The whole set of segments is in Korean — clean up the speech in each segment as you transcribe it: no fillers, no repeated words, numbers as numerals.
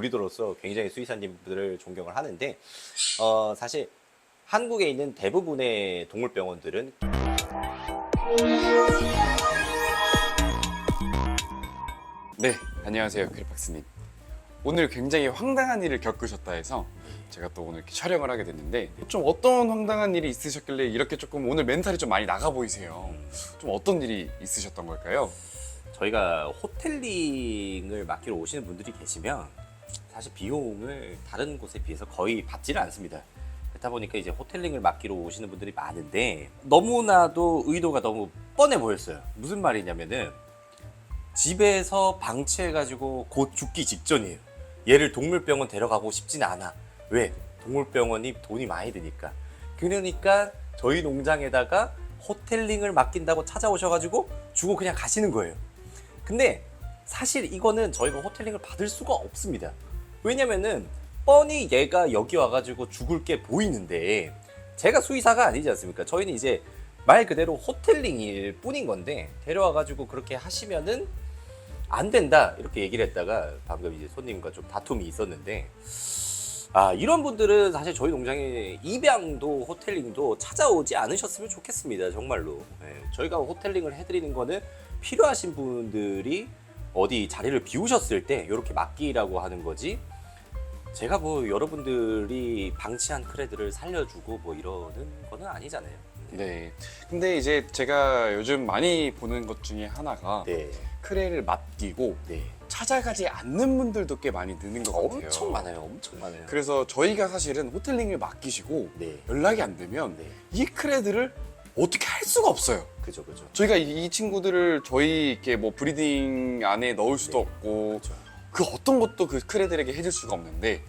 브리더로서 굉장히 수의사님들을 존경을 하는데 사실 한국에 있는 대부분의 동물병원들은 네, 안녕하세요, 크리팍스님. 오늘 굉장히 황당한 일을 겪으셨다 해서 제가 또 오늘 이렇게 촬영을 하게 됐는데, 좀 어떤 황당한 일이 있으셨길래 이렇게 조금 오늘 멘탈이 좀 많이 나가 보이세요. 좀 어떤 일이 있으셨던 걸까요? 저희가 호텔링을 맡기러 오시는 분들이 계시면 사실 비용을 다른 곳에 비해서 거의 받지를 않습니다. 그렇다 보니까 이제 호텔링을 맡기러 오시는 분들이 많은데 너무나도 의도가 너무 뻔해 보였어요. 무슨 말이냐면은 집에서 방치해가지고 곧 죽기 직전이에요. 얘를 동물병원 데려가고 싶진 않아. 왜? 동물병원이 돈이 많이 드니까. 그러니까 저희 농장에다가 호텔링을 맡긴다고 찾아오셔가지고 주고 그냥 가시는 거예요. 근데 사실 이거는 저희가 호텔링을 받을 수가 없습니다. 왜냐면은 뻔히 얘가 여기 와가지고 죽을 게 보이는데 제가 수의사가 아니지 않습니까? 저희는 이제 말 그대로 호텔링일 뿐인 건데 데려와가지고 그렇게 하시면은 안 된다 이렇게 얘기를 했다가 방금 이제 손님과 좀 다툼이 있었는데 이런 분들은 사실 저희 농장에 입양도 호텔링도 찾아오지 않으셨으면 좋겠습니다. 정말로. 저희가 호텔링을 해드리는 거는 필요하신 분들이 어디 자리를 비우셨을 때 이렇게 맡기라고 하는 거지, 제가 뭐 여러분들이 방치한 크레들을 살려주고 뭐 이러는 거는 아니잖아요. 네. 근데 이제 제가 요즘 많이 보는 것 중에 하나가 네. 크레를 맡기고 네. 찾아가지 않는 분들도 꽤 많이 드는 것 같아요. 엄청 많아요. 엄청 많아요. 그래서 저희가 사실은 호텔링을 맡기시고 네. 연락이 안 되면 네. 이 크레들을 어떻게 할 수가 없어요. 그죠, 그죠. 저희가 이 친구들을 저희 이렇게 뭐 브리딩 안에 넣을 수도 없고 그죠. 그 어떤 것도 그 크레들에게 해줄 수가 없는데,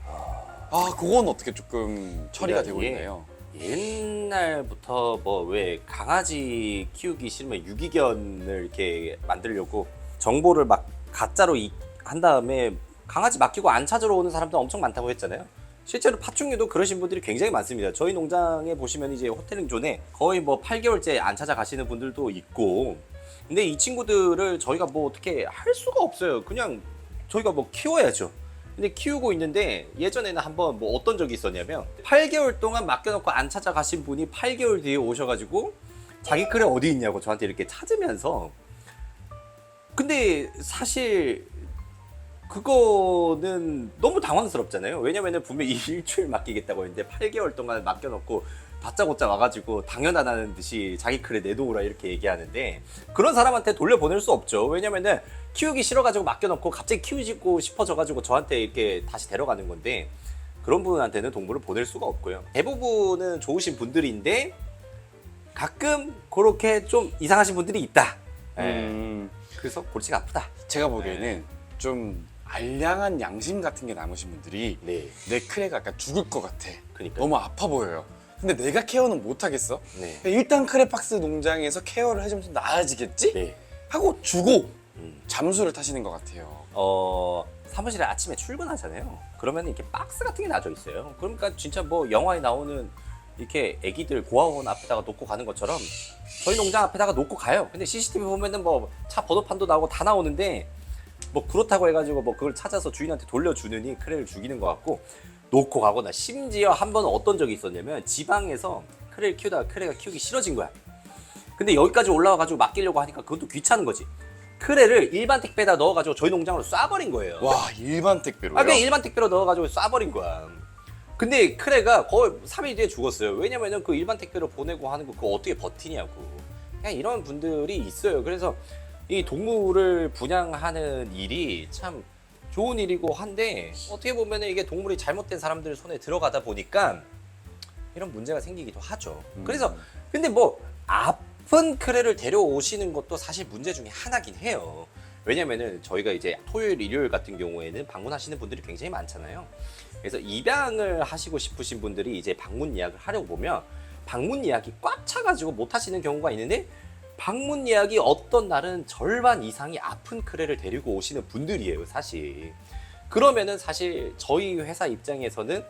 그건 어떻게 조금 처리가 되고 이게 있나요? 옛날부터 뭐 왜 강아지 키우기 싫으면 유기견을 이렇게 만들려고 정보를 막 가짜로 한 다음에 강아지 맡기고 안 찾으러 오는 사람도 엄청 많다고 했잖아요. 실제로 파충류도 그러신 분들이 굉장히 많습니다. 저희 농장에 보시면 이제 호텔링 존에 거의 뭐 8개월째 안 찾아가시는 분들도 있고, 근데 이 친구들을 저희가 뭐 어떻게 할 수가 없어요. 그냥 저희가 뭐 키워야죠. 근데 키우고 있는데 예전에는 한번 뭐 어떤 적이 있었냐면 8개월 동안 맡겨놓고 안 찾아가신 분이 8개월 뒤에 오셔가지고 자기 크레 어디 있냐고 저한테 이렇게 찾으면서, 근데 사실 그거는 너무 당황스럽잖아요. 왜냐면은 분명히 일주일 맡기겠다고 했는데 8개월 동안 맡겨놓고 다짜고짜 와가지고 당연하다는 듯이 자기 크레 내놓으라 이렇게 얘기하는데, 그런 사람한테 돌려보낼 수 없죠. 왜냐면은 키우기 싫어가지고 맡겨놓고 갑자기 키우고 싶어져가지고 저한테 이렇게 다시 데려가는 건데, 그런 분한테는 동물을 보낼 수가 없고요. 대부분은 좋으신 분들인데 가끔 그렇게 좀 이상하신 분들이 있다. 그래서 골치가 아프다. 제가 보기에는 좀 알량한 양심 같은 게 남으신 분들이 네. 내 크레가 약간 죽을 것 같아. 그러니까. 너무 아파 보여요. 근데 내가 케어는 못 하겠어? 네. 일단 크레팍스 농장에서 케어를 해주면 좀 나아지겠지? 네. 하고 주고 잠수를 타시는 것 같아요. 사무실에 아침에 출근하잖아요. 그러면 이렇게 박스 같은 게 놔져 있어요. 그러니까 진짜 뭐 영화에 나오는 이렇게 애기들 고아원 앞에다가 놓고 가는 것처럼 저희 농장 앞에다가 놓고 가요. 근데 CCTV 보면은 뭐 차 번호판도 나오고 다 나오는데 뭐 그렇다고 해가지고 뭐 그걸 찾아서 주인한테 돌려주느니 크레를 죽이는 것 같고, 놓고 가거나, 심지어 한 번은 어떤 적이 있었냐면 지방에서 크레를 키우다가 크레가 키우기 싫어진 거야. 근데 여기까지 올라와가지고 맡기려고 하니까 그것도 귀찮은 거지. 크레를 일반 택배에다 넣어가지고 저희 농장으로 쏴버린 거예요. 와, 일반 택배로요? 그냥 일반 택배로 넣어가지고 쏴버린 거야. 근데 크레가 거의 3일 뒤에 죽었어요. 왜냐면은 그 일반 택배로 보내고 하는 거 그거 어떻게 버티냐고. 그냥 이런 분들이 있어요. 그래서 이 동물을 분양하는 일이 참 좋은 일이고 한데, 어떻게 보면 이게 동물이 잘못된 사람들 손에 들어가다 보니까 이런 문제가 생기기도 하죠. 그래서 근데 뭐 아픈 크레를 데려오시는 것도 사실 문제 중에 하나긴 해요. 왜냐면은 저희가 이제 토요일, 일요일 같은 경우에는 방문하시는 분들이 굉장히 많잖아요. 그래서 입양을 하시고 싶으신 분들이 이제 방문 예약을 하려고 보면 방문 예약이 꽉 차가지고 못 하시는 경우가 있는데, 방문 예약이 어떤 날은 절반 이상이 아픈 크레를 데리고 오시는 분들이에요, 사실. 그러면은 사실 저희 회사 입장에서는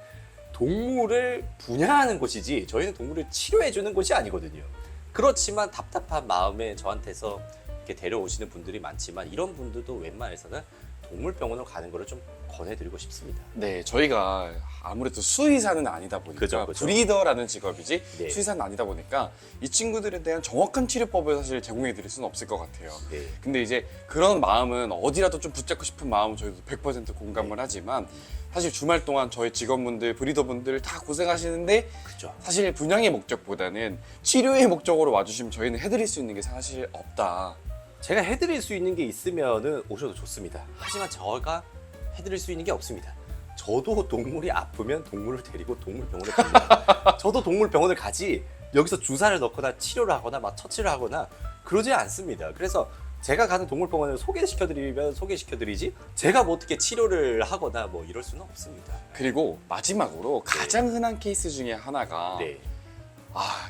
동물을 분양하는 곳이지 저희는 동물을 치료해 주는 곳이 아니거든요. 그렇지만 답답한 마음에 저한테서 이렇게 데려오시는 분들이 많지만, 이런 분들도 웬만해서는 동물병원을 가는 거를 좀 권해드리고 싶습니다. 네, 저희가 아무래도 수의사는 아니다 보니까 그죠. 브리더라는 직업이지 네. 수의사는 아니다 보니까 이 친구들에 대한 정확한 치료법을 사실 제공해 드릴 수는 없을 것 같아요. 네. 근데 이제 그런 마음은 어디라도 좀 붙잡고 싶은 마음은 저희도 100% 공감을 네. 하지만 사실 주말 동안 저희 직원분들, 브리더분들 다 고생하시는데 그죠. 사실 분양의 목적보다는 치료의 목적으로 와주시면 저희는 해드릴 수 있는 게 사실 없다. 제가 해드릴 수 있는 게 있으면은 오셔도 좋습니다. 하지만 제가 해드릴 수 있는 게 없습니다. 저도 동물이 아프면 동물을 데리고 동물병원에 갑니다. 저도 동물병원을 가지 여기서 주사를 넣거나 치료를 하거나 막 처치를 하거나 그러지 않습니다. 그래서 제가 가는 동물병원을 소개시켜드리면 소개시켜드리지 제가 뭐 어떻게 치료를 하거나 뭐 이럴 수는 없습니다. 그리고 마지막으로 가장 흔한 케이스 중에 하나가 네.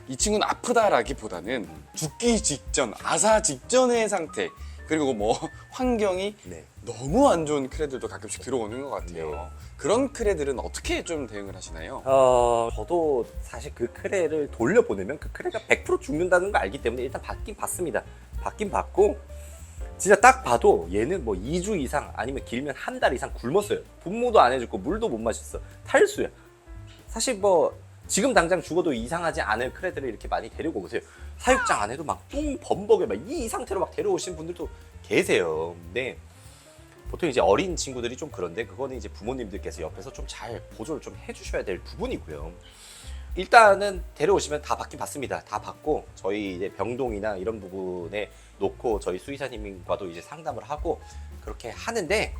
이 친구는 아프다라기보다는 죽기 직전, 아사 직전의 상태 그리고 뭐 환경이 네. 너무 안 좋은 크레들도 가끔씩 들어오는 것 같아요. 네. 그런 크레들은 어떻게 좀 대응을 하시나요? 저도 사실 그 크레를 돌려보내면 그 크레가 100% 죽는다는 걸 알기 때문에 일단 받긴 받습니다. 받긴 받고 진짜 딱 봐도 얘는 뭐 2주 이상 아니면 길면 한 달 이상 굶었어요. 분무도 안 해줬고 물도 못 마셨어. 탈수야. 사실 뭐 지금 당장 죽어도 이상하지 않을 크레들을 이렇게 많이 데리고 오세요. 사육장 안에도 막 똥 범벅에 막 이 상태로 막 데려오신 분들도 계세요. 근데 보통 이제 어린 친구들이 좀 그런데 그거는 이제 부모님들께서 옆에서 좀 잘 보조를 좀 해주셔야 될 부분이고요. 일단은 데려오시면 다 받긴 받습니다. 다 받고 저희 이제 병동이나 이런 부분에 놓고 저희 수의사님과도 이제 상담을 하고 그렇게 하는데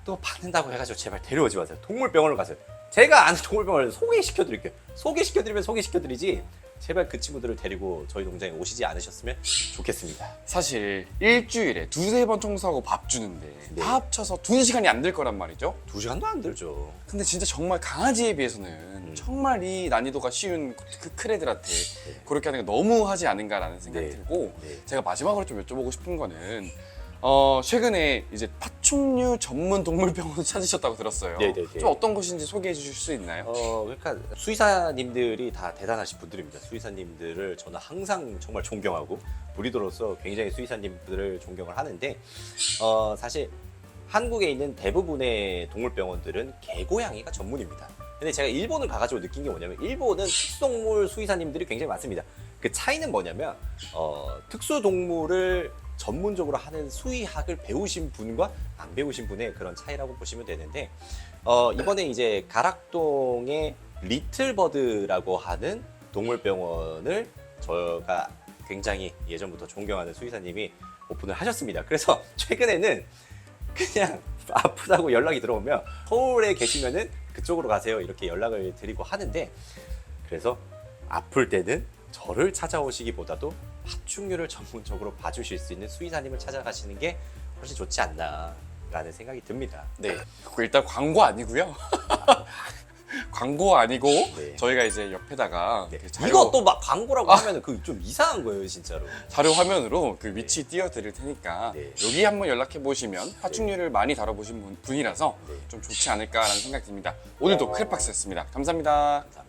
또 받는다고 해가지고 제발 데려오지 마세요. 동물병원을 가세요. 제가 아는 동물병원을 소개시켜드릴게요. 소개시켜드리면 소개시켜드리지 제발 그 친구들을 데리고 저희 농장에 오시지 않으셨으면 좋겠습니다. 사실 일주일에 두세 번 청소하고 밥 주는데 네. 다 합쳐서 2시간이 안 될 거란 말이죠. 2시간도 안 들죠. 근데 진짜 정말 강아지에 비해서는 정말 이 난이도가 쉬운 그 크레들한테 그렇게 하는 게 너무 하지 않은가라는 생각이 네. 들고 네. 제가 마지막으로 좀 여쭤보고 싶은 거는 최근에 이제 파충류 전문 동물병원을 찾으셨다고 들었어요. 네네네. 좀 어떤 곳인지 소개해 주실 수 있나요? 그러니까 수의사님들이 다 대단하신 분들입니다. 수의사님들을 저는 항상 정말 존경하고 브리더로서 굉장히 수의사님들을 존경을 하는데 사실 한국에 있는 대부분의 동물병원들은 개고양이가 전문입니다. 근데 제가 일본을 가가지고 느낀 게 뭐냐면 일본은 특수동물 수의사님들이 굉장히 많습니다. 그 차이는 뭐냐면 특수동물을 전문적으로 하는 수의학을 배우신 분과 안 배우신 분의 그런 차이라고 보시면 되는데 이번에 이제 가락동의 리틀버드라고 하는 동물병원을 저가 굉장히 예전부터 존경하는 수의사님이 오픈을 하셨습니다. 그래서 최근에는 그냥 아프다고 연락이 들어오면 서울에 계시면은 그쪽으로 가세요 이렇게 연락을 드리고 하는데 그래서 아플 때는 저를 찾아오시기보다도 파충류를 전문적으로 봐주실 수 있는 수의사님을 찾아가시는 게 훨씬 좋지 않나라는 생각이 듭니다. 네, 그거 일단 광고 아니고요. 광고 아니고 네. 저희가 이제 옆에다가 네. 그 자료, 이것도 막 광고라고 하면은 그 좀 이상한 거예요, 진짜로. 자료 화면으로 그 위치 띄워드릴 테니까 네. 여기 한번 연락해 보시면 파충류를 많이 다뤄보신 분이라서 네. 좀 좋지 않을까라는 생각이 듭니다. 오늘도 크랩박스였습니다. 감사합니다. 감사합니다.